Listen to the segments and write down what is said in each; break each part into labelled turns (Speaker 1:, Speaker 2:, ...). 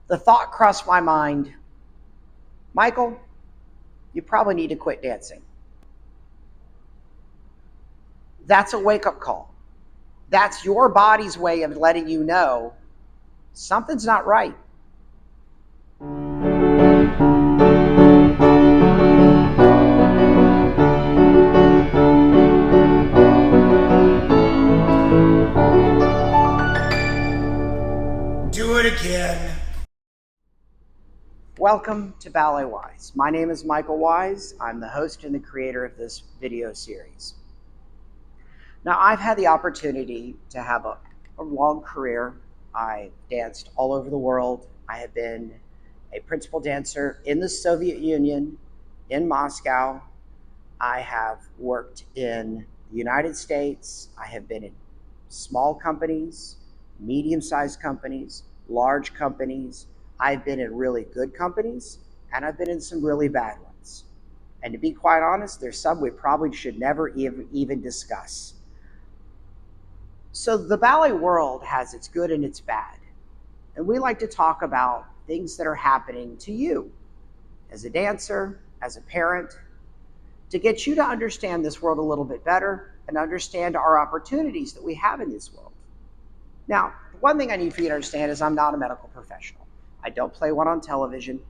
Speaker 1: The thought crossed my mind, Michael, you probably need to quit dancing. That's a wake-up call. That's your body's way of letting you know something's not right.
Speaker 2: Do it again.
Speaker 1: Welcome to BalletWise. My name is Michael Wise. I'm the host and the creator of this video series. Now, I've had the opportunity to have a long career. I danced all over the world. I have been a principal dancer in the Soviet Union, in Moscow. I have worked in the United States. I have been in small companies, medium-sized companies, large companies. I've been in really good companies, and I've been in some really bad ones. And to be quite honest, there's some we probably should never even discuss. So the ballet world has its good and its bad. And we like to talk about things that are happening to you as a dancer, as a parent, to get you to understand this world a little bit better and understand our opportunities that we have in this world. Now, one thing I need for you to understand is I'm not a medical professional. I don't play one on television.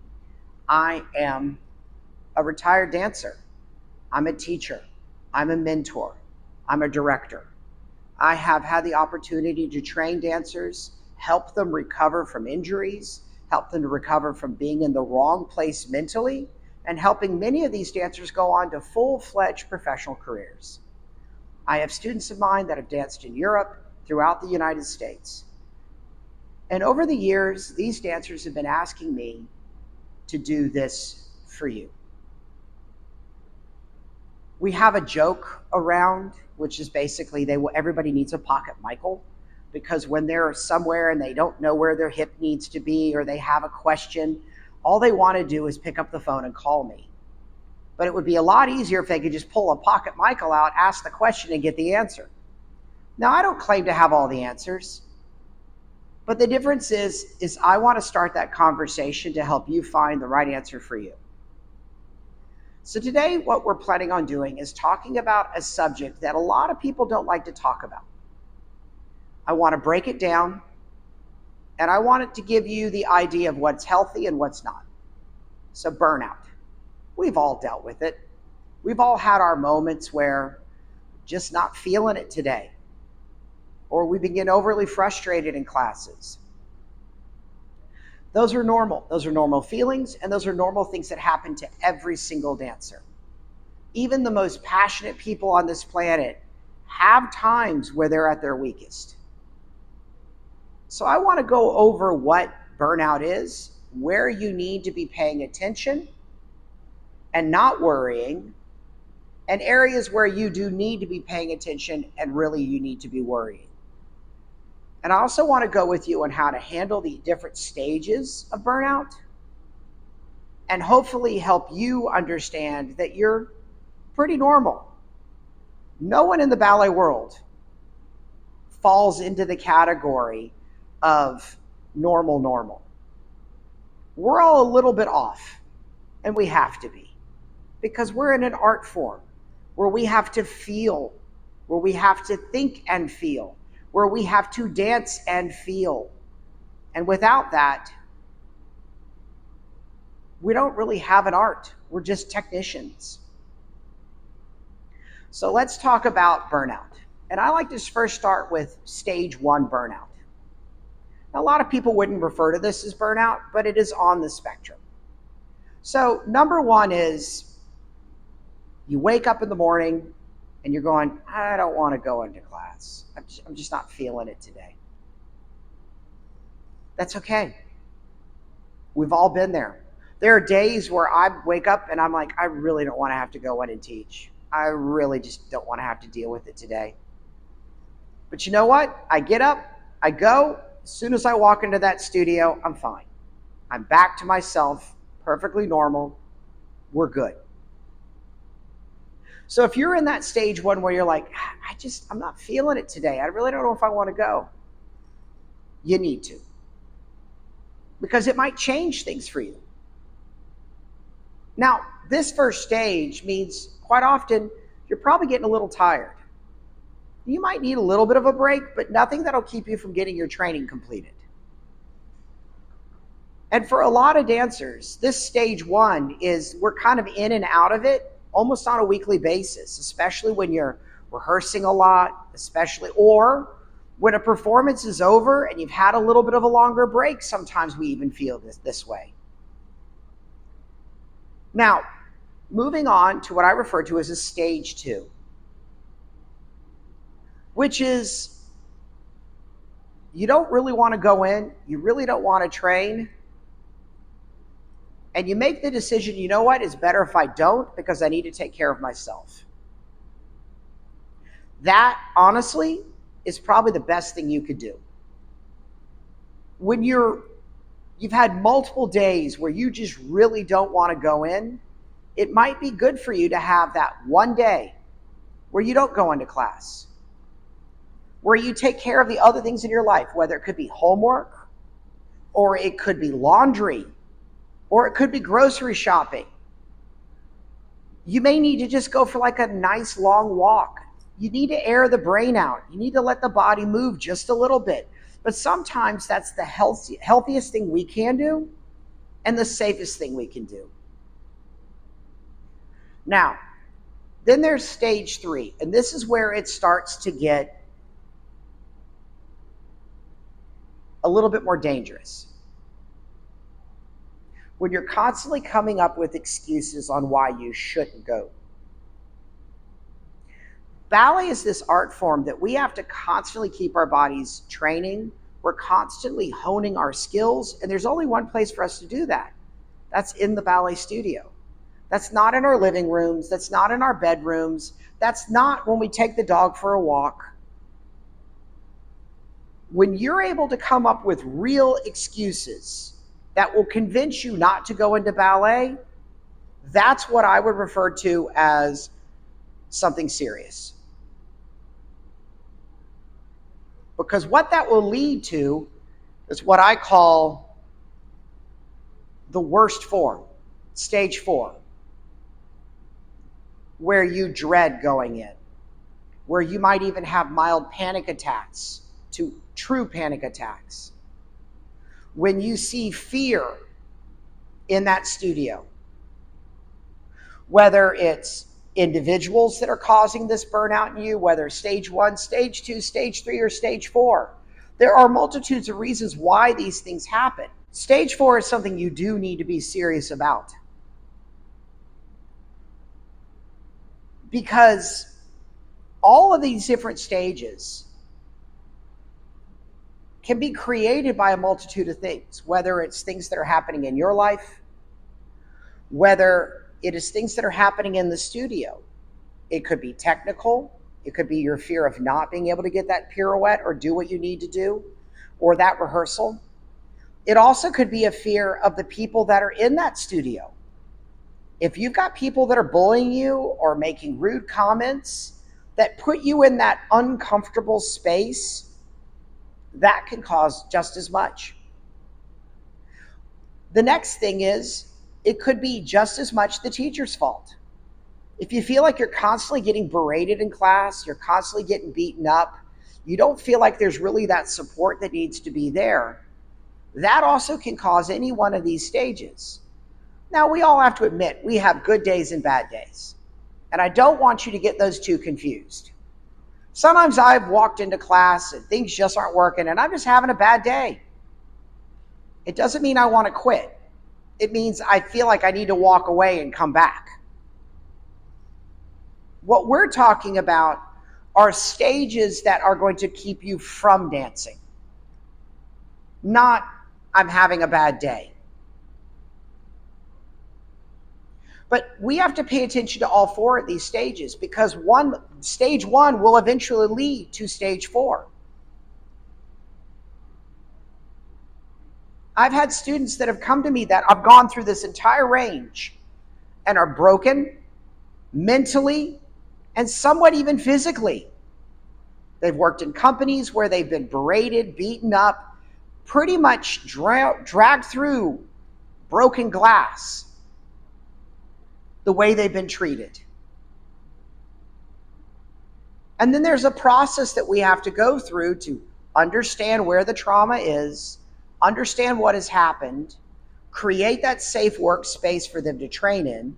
Speaker 1: I am a retired dancer. I'm a teacher. I'm a mentor. I'm a director. I have had the opportunity to train dancers, help them recover from injuries, help them to recover from being in the wrong place mentally, and helping many of these dancers go on to full-fledged professional careers. I have students of mine that have danced in Europe, throughout the United States. And over the years, these dancers have been asking me to do this for you. We have a joke around, which is basically everybody needs a pocket Michael, because when they're somewhere and they don't know where their hip needs to be or they have a question, all they want to do is pick up the phone and call me. But it would be a lot easier if they could just pull a pocket Michael out, ask the question, and get the answer. Now, I don't claim to have all the answers, but the difference is I want to start that conversation to help you find the right answer for you. So today, what we're planning on doing is talking about a subject that a lot of people don't like to talk about. I want to break it down, and I want it to give you the idea of what's healthy and what's not. So burnout. We've all dealt with it. We've all had our moments where just not feeling it today, or we begin overly frustrated in classes. Those are normal. Those are normal feelings, and those are normal things that happen to every single dancer. Even the most passionate people on this planet have times where they're at their weakest. So I want to go over what burnout is, where you need to be paying attention and not worrying, and areas where you do need to be paying attention and really you need to be worrying. And I also want to go with you on how to handle the different stages of burnout and hopefully help you understand that you're pretty normal. No one in the ballet world falls into the category of normal. We're all a little bit off, and we have to be, because we're in an art form where we have to feel, where we have to think and feel, where we have to dance and feel. And without that, we don't really have an art. We're just technicians. So let's talk about burnout. And I like to first start with stage 1 burnout. Now, a lot of people wouldn't refer to this as burnout, but it is on the spectrum. So number 1 is you wake up in the morning and you're going, I don't want to go into class. I'm just not feeling it today. That's okay. We've all been there. There are days where I wake up and I'm like, I really don't want to have to go in and teach. I really just don't want to have to deal with it today. But you know what? I get up, I go. As soon as I walk into that studio, I'm fine. I'm back to myself, perfectly normal. We're good. So if you're in that stage 1 where you're like, I'm not feeling it today. I really don't know if I want to go. You need to. because it might change things for you. Now, this first stage means quite often you're probably getting a little tired. You might need a little bit of a break, but nothing that'll keep you from getting your training completed. And for a lot of dancers, this stage one is we're kind of in and out of it almost on a weekly basis, especially when you're rehearsing a lot, especially, or when a performance is over and you've had a little bit of a longer break. Sometimes we even feel this way. Now, moving on to what I refer to as a stage two, which is you don't really want to go in, you really don't want to train, and you make the decision, you know what, it's better if I don't because I need to take care of myself. That, honestly, is probably the best thing you could do. When you've had multiple days where you just really don't want to go in, it might be good for you to have that one day where you don't go into class, where you take care of the other things in your life, whether it could be homework, or it could be laundry, or it could be grocery shopping. You may need to just go for like a nice long walk. You need to air the brain out. You need to let the body move just a little bit. But sometimes that's the healthiest thing we can do and the safest thing we can do. Now, then there's stage three, and this is where it starts to get a little bit more dangerous. When you're constantly coming up with excuses on why you shouldn't go. Ballet is this art form that we have to constantly keep our bodies training. We're constantly honing our skills, and there's only one place for us to do that. That's in the ballet studio. That's not in our living rooms. That's not in our bedrooms. That's not when we take the dog for a walk. When you're able to come up with real excuses that will convince you not to go into ballet, that's what I would refer to as something serious. Because what that will lead to is what I call the worst form, stage four, where you dread going in, where you might even have mild panic attacks to true panic attacks. When you see fear in that studio, whether it's individuals that are causing this burnout in you, whether stage one, stage two, stage three, or stage four. There are multitudes of reasons why these things happen. Stage four is something you do need to be serious about. Because all of these different stages can be created by a multitude of things, whether it's things that are happening in your life, whether it is things that are happening in the studio. It could be technical. It could be your fear of not being able to get that pirouette or do what you need to do, or that rehearsal. It also could be a fear of the people that are in that studio. If you've got people that are bullying you or making rude comments that put you in that uncomfortable space, that can cause just as much. The next thing is, it could be just as much the teacher's fault. If you feel like you're constantly getting berated in class, you're constantly getting beaten up, you don't feel like there's really that support that needs to be there, that also can cause any one of these stages. Now, we all have to admit, we have good days and bad days. And I don't want you to get those two confused. Sometimes I've walked into class and things just aren't working and I'm just having a bad day. It doesn't mean I want to quit. It means I feel like I need to walk away and come back. What we're talking about are stages that are going to keep you from dancing. Not, I'm having a bad day. But we have to pay attention to all four of these stages because stage one will eventually lead to stage four. I've had students that have come to me that I've gone through this entire range and are broken mentally and somewhat even physically. They've worked in companies where they've been berated, beaten up, pretty much dragged through broken glass the way they've been treated. And then there's a process that we have to go through to understand where the trauma is, understand what has happened, create that safe workspace for them to train in,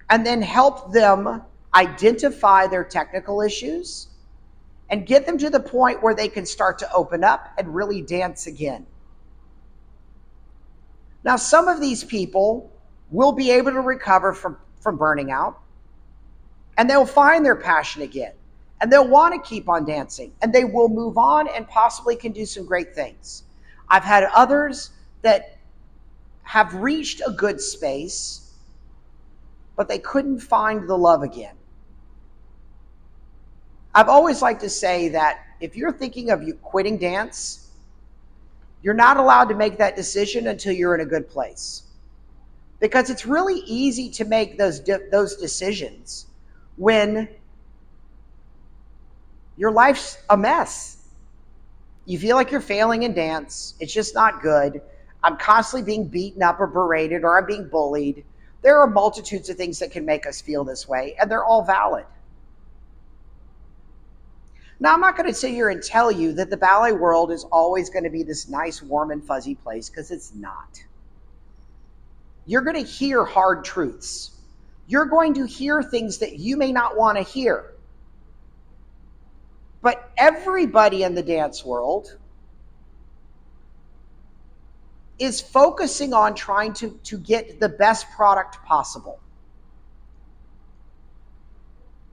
Speaker 1: and then help them identify their technical issues and get them to the point where they can start to open up and really dance again. Now, some of these people will be able to recover from burning out, and they'll find their passion again, and they'll want to keep on dancing, and they will move on and possibly can do some great things. I've had others that have reached a good space, but they couldn't find the love again. I've always liked to say that if you're thinking of you quitting dance, you're not allowed to make that decision until you're in a good place. Because it's really easy to make those decisions when your life's a mess. You feel like you're failing in dance. It's just not good. I'm constantly being beaten up or berated, or I'm being bullied. There are multitudes of things that can make us feel this way, and they're all valid. Now, I'm not going to sit here and tell you that the ballet world is always going to be this nice, warm, and fuzzy place, because it's not. You're going to hear hard truths. You're going to hear things that you may not want to hear. But everybody in the dance world is focusing on trying to get the best product possible.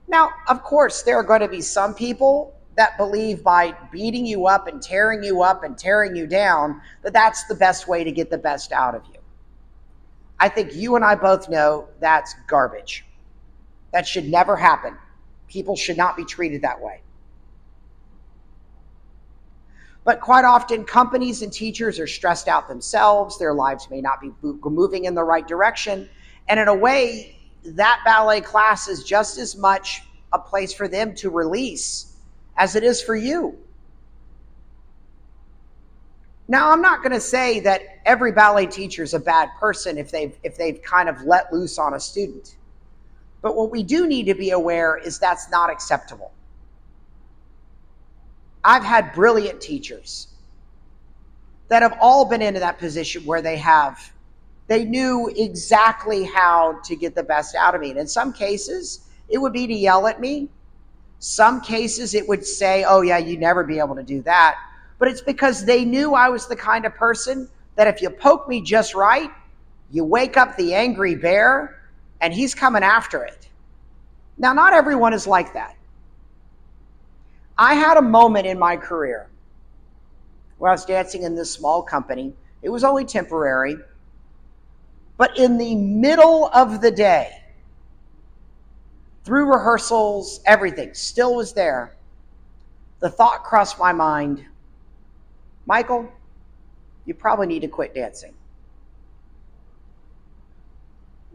Speaker 1: Now, of course, there are going to be some people that believe by beating you up and tearing you down, that that's the best way to get the best out of you. I think you and I both know that's garbage. That should never happen. People should not be treated that way. But quite often, companies and teachers are stressed out themselves. Their lives may not be moving in the right direction. And in a way, that ballet class is just as much a place for them to release as it is for you. Now, I'm not going to say that every ballet teacher is a bad person if they've kind of let loose on a student. But what we do need to be aware is that's not acceptable. I've had brilliant teachers that have all been into that position where they knew exactly how to get the best out of me. And in some cases, it would be to yell at me. Some cases it would say, oh yeah, you'd never be able to do that. But it's because they knew I was the kind of person that if you poke me just right, you wake up the angry bear and he's coming after it. Now, not everyone is like that. I had a moment in my career where I was dancing in this small company. It was only temporary. But in the middle of the day, through rehearsals, everything still was there, the thought crossed my mind, Michael, you probably need to quit dancing.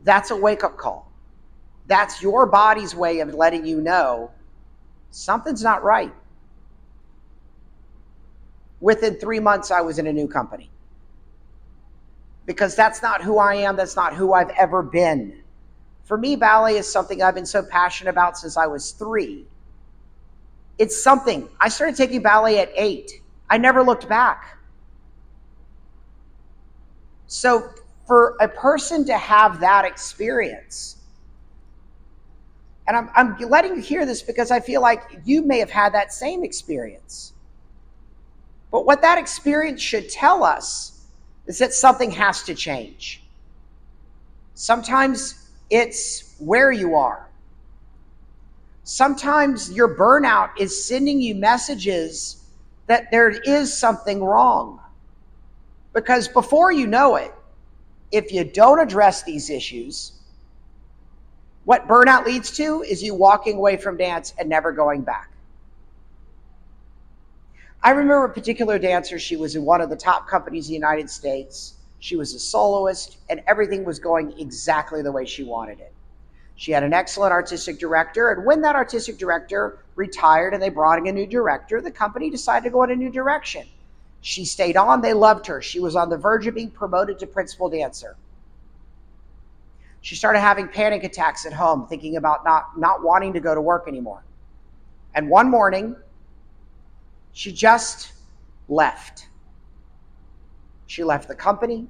Speaker 1: That's a wake-up call. That's your body's way of letting you know something's not right. Within 3 months, I was in a new company. Because that's not who I am. That's not who I've ever been. For me, ballet is something I've been so passionate about since I was 3. It's something. I started taking ballet at 8. I never looked back. So for a person to have that experience, and I'm letting you hear this because I feel like you may have had that same experience. But what that experience should tell us is that something has to change. Sometimes it's where you are. Sometimes your burnout is sending you messages that there is something wrong. Because before you know it, if you don't address these issues, what burnout leads to is you walking away from dance and never going back. I remember a particular dancer. She was in one of the top companies in the United States. She was a soloist, and everything was going exactly the way she wanted it. She had an excellent artistic director, and when that artistic director retired and they brought in a new director, the company decided to go in a new direction. She stayed on. They loved her. She was on the verge of being promoted to principal dancer. She started having panic attacks at home, thinking about not wanting to go to work anymore. And one morning, she just left. She left the company.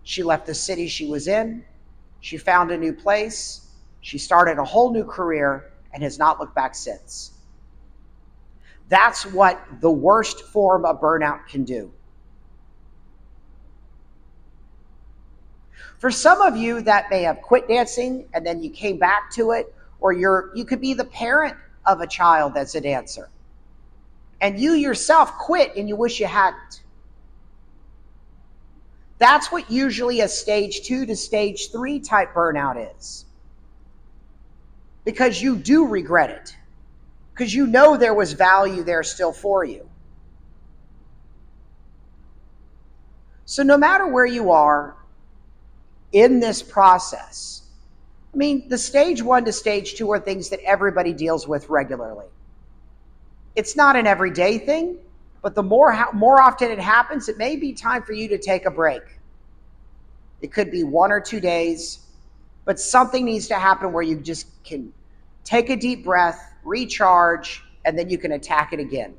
Speaker 1: She left the city she was in. She found a new place. She started a whole new career and has not looked back since. That's what the worst form of burnout can do. For some of you that may have quit dancing and then you came back to it, or you could be the parent of a child that's a dancer. And you yourself quit and you wish you hadn't. That's what usually a stage 2 to stage 3 type burnout is. Because you do regret it. Because you know there was value there still for you. So no matter where you are in this process, I mean, the stage 1 to stage 2 are things that everybody deals with regularly. It's not an everyday thing, but the more often it happens, it may be time for you to take a break. It could be 1 or 2 days, but something needs to happen where you just can take a deep breath, recharge, and then you can attack it again.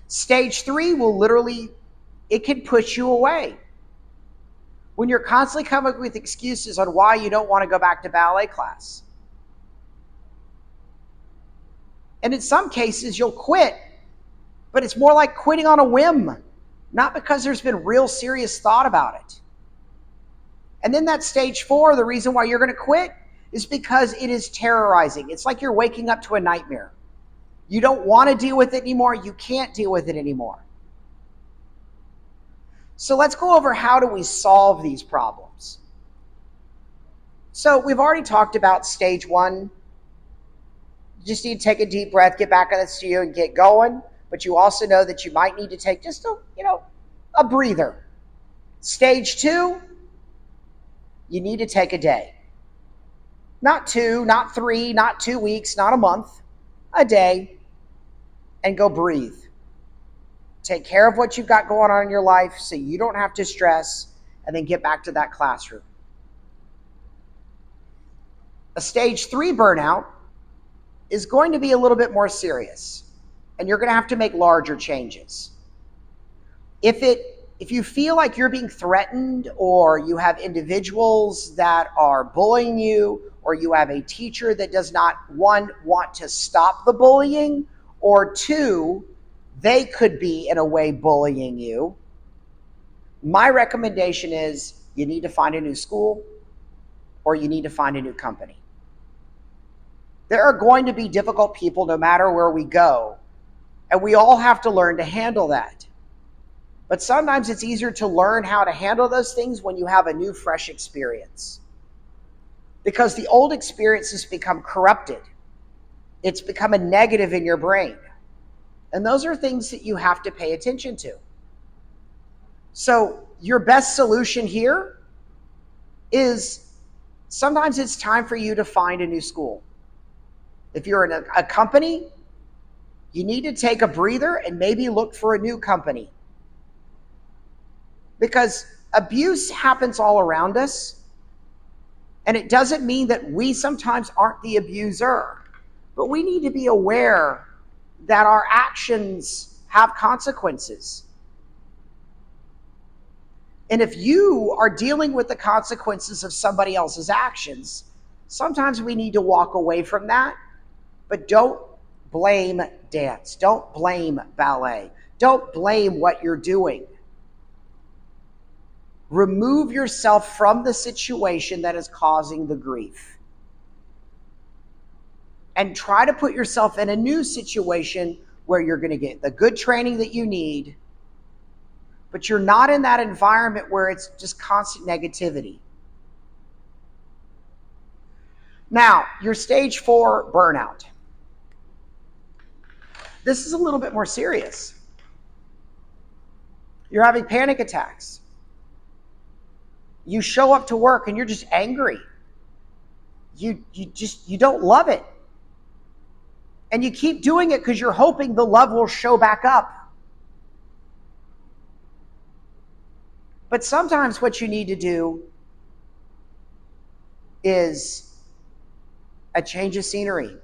Speaker 1: Stage 3 will literally, it can push you away. When you're constantly coming up with excuses on why you don't want to go back to ballet class. And in some cases, you'll quit, but it's more like quitting on a whim, not because there's been real serious thought about it. And then that stage 4, the reason why you're going to quit is because it is terrorizing. It's like you're waking up to a nightmare. You don't want to deal with it anymore. You can't deal with it anymore. So let's go over how do we solve these problems. So we've already talked about stage 1. You just need to take a deep breath, get back in the studio and get going. But you also know that you might need to take just a breather. Stage 2, you need to take a day. Not 2, not 3, not 2 weeks, not a month, a day, and go breathe. Take care of what you've got going on in your life so you don't have to stress, and then get back to that classroom. A stage 3 burnout is going to be a little bit more serious, and you're going to have to make larger changes. If you feel like you're being threatened, or you have individuals that are bullying you, or you have a teacher that does not, 1, want to stop the bullying, or 2, they could be in a way bullying you, my recommendation is you need to find a new school or you need to find a new company. There are going to be difficult people no matter where we go, and we all have to learn to handle that. But sometimes it's easier to learn how to handle those things when you have a new, fresh experience. Because the old experience has become corrupted. It's become a negative in your brain. And those are things that you have to pay attention to. So your best solution here is sometimes it's time for you to find a new school. If you're in a company, you need to take a breather and maybe look for a new company. Because abuse happens all around us. And it doesn't mean that we sometimes aren't the abuser. But we need to be aware that our actions have consequences. And if you are dealing with the consequences of somebody else's actions, sometimes we need to walk away from that. But don't blame dance. Don't blame ballet. Don't blame what you're doing. Remove yourself from the situation that is causing the grief. And try to put yourself in a new situation where you're going to get the good training that you need, but you're not in that environment where it's just constant negativity. Now, your stage 4 burnout. This is a little bit more serious. You're having panic attacks. You show up to work and you're just angry. You don't love it. And you keep doing it because you're hoping the love will show back up. But sometimes what you need to do is a change of scenery.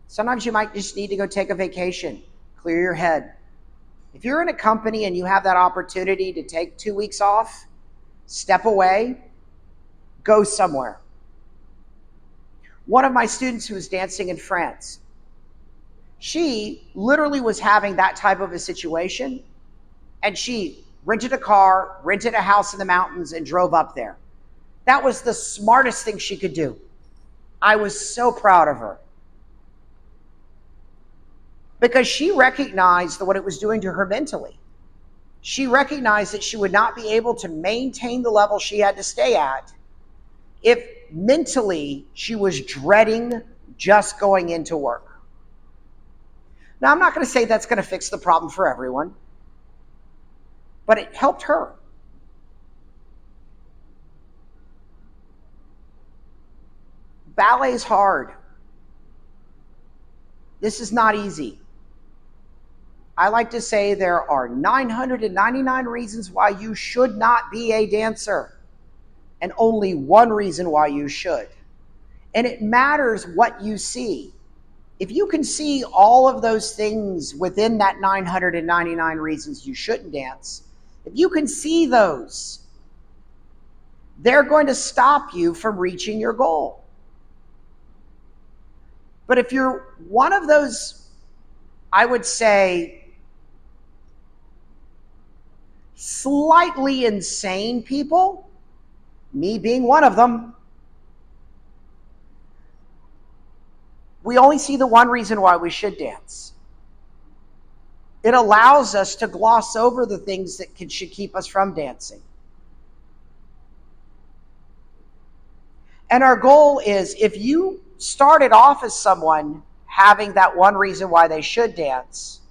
Speaker 1: Sometimes you might just need to go take a vacation, clear your head. If you're in a company and you have that opportunity to take 2 weeks off, step away, go somewhere. One of my students who was dancing in France, she literally was having that type of a situation, and she rented a car, rented a house in the mountains, and drove up there. That was the smartest thing she could do. I was so proud of her, because she recognized what it was doing to her mentally. She recognized that she would not be able to maintain the level she had to stay at if mentally she was dreading just going into work. Now, I'm not going to say that's going to fix the problem for everyone, but it helped her. Ballet is hard. This is not easy. I like to say there are 999 reasons why you should not be a dancer, and only one reason why you should. And it matters what you see. If you can see all of those things within that 999 reasons you shouldn't dance, if you can see those, they're going to stop you from reaching your goal. But if you're one of those, I would say, slightly insane people, me being one of them, we only see the one reason why we should dance. It allows us to gloss over the things that should keep us from dancing. And our goal is, if you started off as someone having that one reason why they should dance,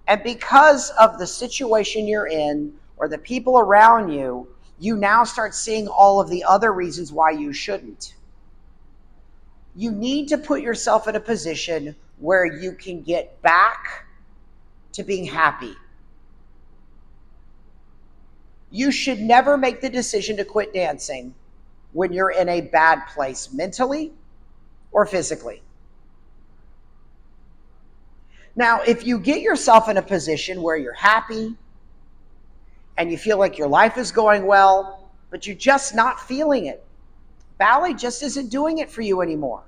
Speaker 1: and because of the situation you're in or the people around you, you now start seeing all of the other reasons why you shouldn't. You need to put yourself in a position where you can get back to being happy. You should never make the decision to quit dancing when you're in a bad place mentally or physically. Now, if you get yourself in a position where you're happy and you feel like your life is going well, but you're just not feeling it, ballet just isn't doing it for you anymore.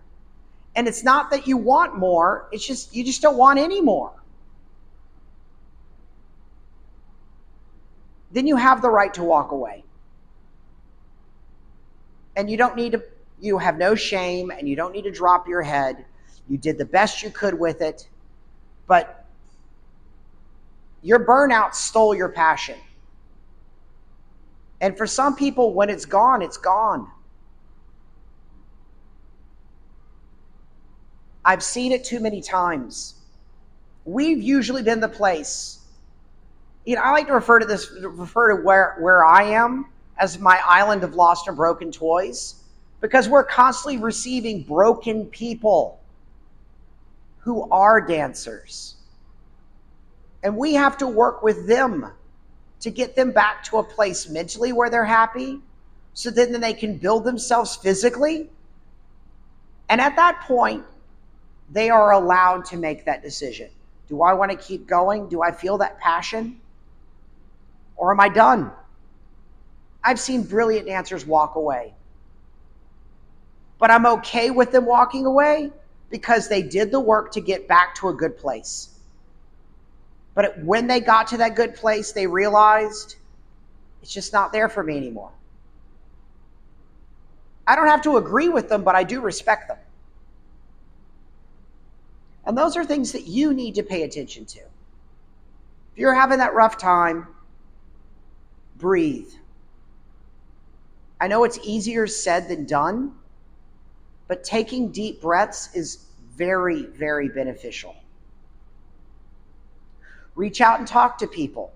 Speaker 1: And it's not that you want more, it's just you just don't want any more. Then you have the right to walk away. And you have no shame, and you don't need to drop your head. You did the best you could with it, but your burnout stole your passion. And for some people, when it's gone, it's gone. I've seen it too many times. We've usually been the place. I like to refer to where I am as my island of lost and broken toys, because we're constantly receiving broken people who are dancers. And we have to work with them to get them back to a place mentally where they're happy, so then they can build themselves physically. And at that point, they are allowed to make that decision. Do I want to keep going? Do I feel that passion? Or am I done? I've seen brilliant dancers walk away. But I'm okay with them walking away because they did the work to get back to a good place. But when they got to that good place, they realized it's just not there for me anymore. I don't have to agree with them, but I do respect them. And those are things that you need to pay attention to. If you're having that rough time, breathe. I know it's easier said than done, but taking deep breaths is very, very beneficial. Reach out and talk to people.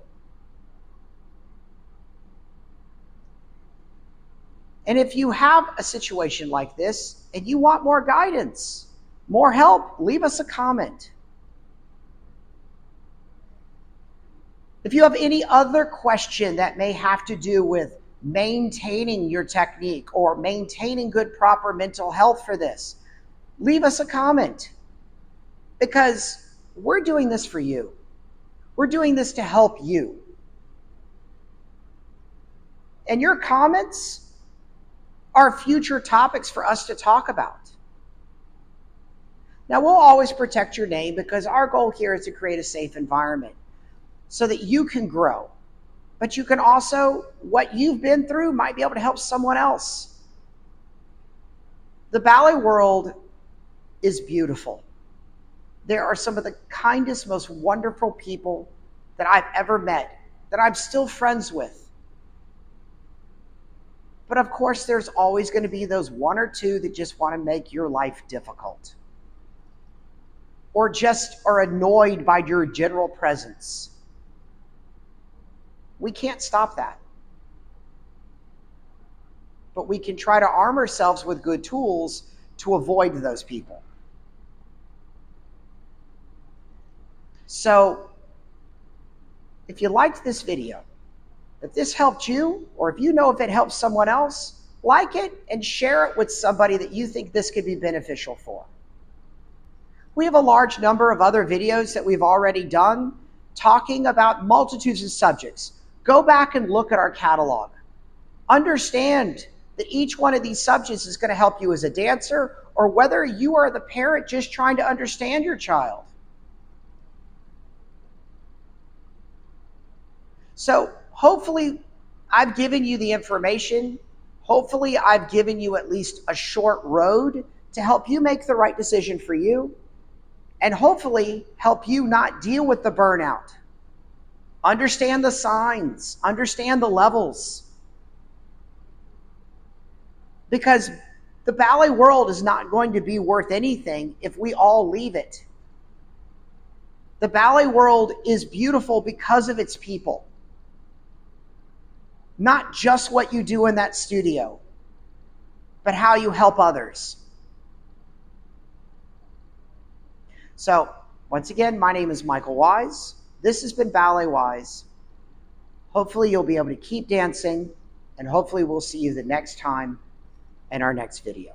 Speaker 1: And if you have a situation like this and you want more guidance, more help, leave us a comment. If you have any other question that may have to do with maintaining your technique or maintaining good, proper mental health for this, leave us a comment, because we're doing this for you. We're doing this to help you. And your comments are future topics for us to talk about. Now, we'll always protect your name because our goal here is to create a safe environment so that you can grow. But you can also, what you've been through might be able to help someone else. The ballet world is beautiful. There are some of the kindest, most wonderful people that I've ever met, that I'm still friends with. But of course, there's always going to be those one or two that just want to make your life difficult, or just are annoyed by your general presence. We can't stop that. But we can try to arm ourselves with good tools to avoid those people. So, if you liked this video, if this helped you, or if you know if it helps someone else, like it and share it with somebody that you think this could be beneficial for. We have a large number of other videos that we've already done talking about multitudes of subjects. Go back and look at our catalog. Understand that each one of these subjects is going to help you as a dancer, or whether you are the parent just trying to understand your child. So hopefully I've given you the information. Hopefully I've given you at least a short road to help you make the right decision for you, and hopefully help you not deal with the burnout. Understand the signs, understand the levels. Because the ballet world is not going to be worth anything if we all leave it. The ballet world is beautiful because of its people. Not just what you do in that studio, but how you help others. So, once again, my name is Michael Wise. This has been BalletWise. Hopefully you'll be able to keep dancing, and hopefully we'll see you the next time in our next video.